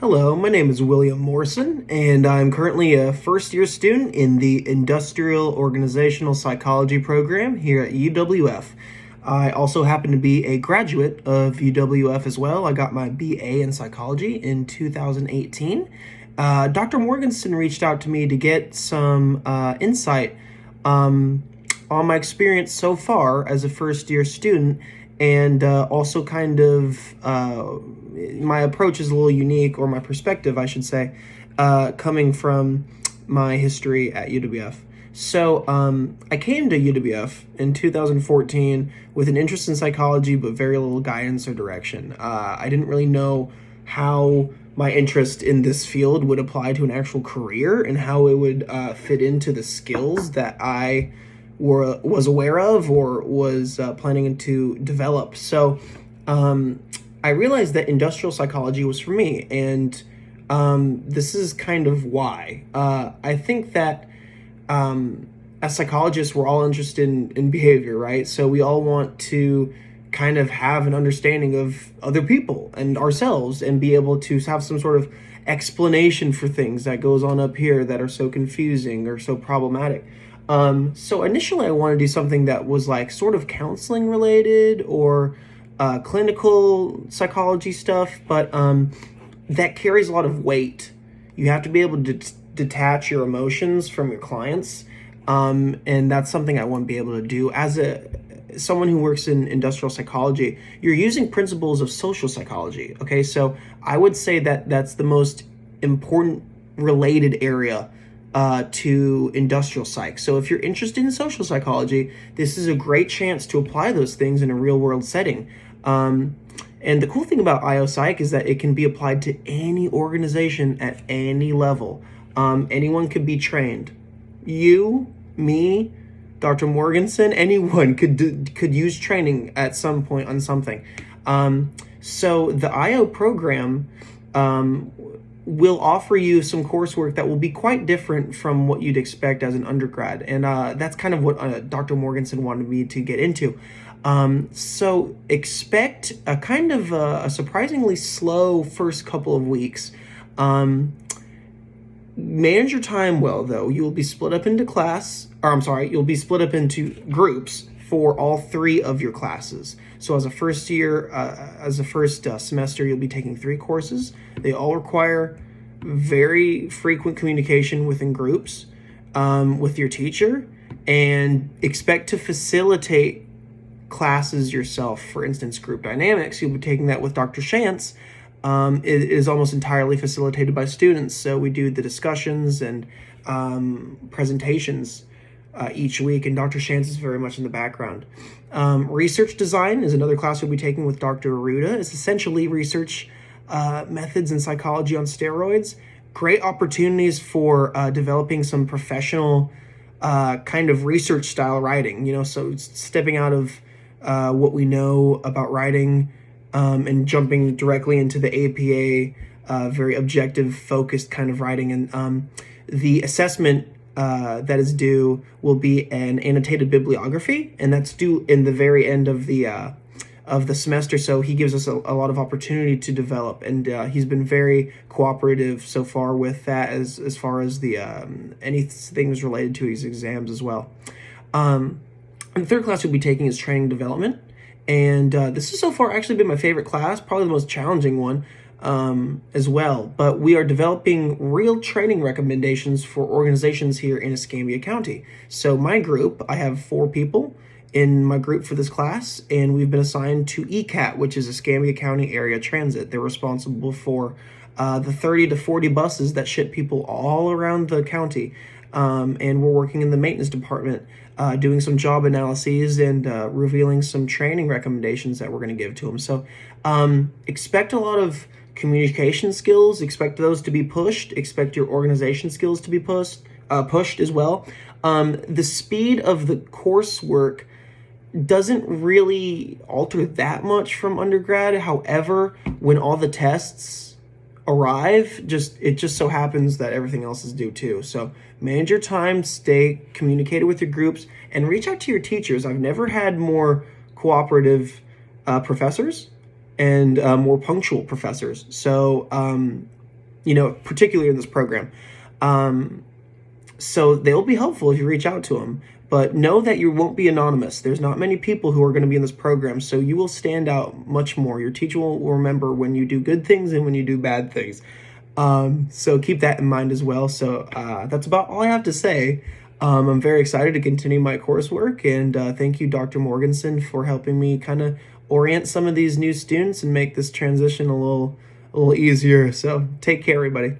Hello, my name is William Morrison, and I'm currently a first-year student in the Industrial Organizational Psychology program here at UWF. I also happen to be a graduate of UWF as well. I got my BA in psychology in 2018. Dr. Morganson reached out to me to get some insight on my experience so far as a first-year student, and also kind of my approach is a little unique, or my perspective, I should say, coming from my history at UWF. So I came to UWF in 2014 with an interest in psychology, but very little guidance or direction. I didn't really know how my interest in this field would apply to an actual career and how it would fit into the skills that I was aware of or was planning to develop. So I realized that industrial psychology was for me, and this is kind of why. I think that as psychologists, we're all interested in behavior, right? So we all want to kind of have an understanding of other people and ourselves and be able to have some sort of explanation for things that goes on up here that are so confusing or so problematic. So initially I wanted to do something that was like sort of counseling related or clinical psychology stuff, but that carries a lot of weight. You have to be able to detach your emotions from your clients, and that's something I won't be able to do. As someone who works in industrial psychology, you're using principles of social psychology, okay? So I would say that that's the most important related area to industrial psych. So if you're interested in social psychology, this is a great chance to apply those things in a real world setting. And the cool thing about IO Psych is that it can be applied to any organization at any level. Anyone could be trained. You, me, Dr. Morganson, anyone could use training at some point on something. So the IO program will offer you some coursework that will be quite different from what you'd expect as an undergrad. And that's kind of what Dr. Morganson wanted me to get into. So expect a kind of a surprisingly slow first couple of weeks. Manage your time well, though. You'll be split up into you'll be split up into groups for all three of your classes. So as a first semester, you'll be taking 3 courses. They all require very frequent communication within groups with your teacher, and expect to facilitate classes yourself. For instance, group dynamics, you'll be taking that with Dr. Shantz. It is almost entirely facilitated by students. So we do the discussions and presentations each week, and Dr. Shantz is very much in the background. Research design is another class we'll be taking with Dr. Aruda. It's essentially research methods in psychology on steroids. Great opportunities for developing some professional kind of research style writing, so stepping out of what we know about writing and jumping directly into the APA, very objective, focused kind of writing. And the assessment that is due will be an annotated bibliography, and that's due in the very end of the semester. So he gives us a lot of opportunity to develop, and he's been very cooperative so far with that, as far as the anything related to his exams as well. And the third class we'll be taking is training development, and this has so far actually been my favorite class, probably the most challenging one as well. But we are developing real training recommendations for organizations here in Escambia County. So my group, I have 4 people in my group for this class, and we've been assigned to ECAT, which is Escambia County Area Transit. They're responsible for the 30 to 40 buses that ship people all around the county. And we're working in the maintenance department, doing some job analyses and revealing some training recommendations that we're going to give to them. So expect a lot of communication skills, expect those to be pushed, expect your organization skills to be pushed as well. The speed of the coursework doesn't really alter that much from undergrad. However, when all the tests arrive, it just so happens that everything else is due too. So manage your time, stay communicated with your groups, and reach out to your teachers. I've never had more cooperative professors and more punctual professors. So particularly in this program. So they'll be helpful if you reach out to them. But know that you won't be anonymous. There's not many people who are going to be in this program, so you will stand out much more. Your teacher will remember when you do good things and when you do bad things. So keep that in mind as well. So that's about all I have to say. I'm very excited to continue my coursework, and thank you, Dr. Morganson, for helping me kind of orient some of these new students and make this transition a little easier. So take care, everybody.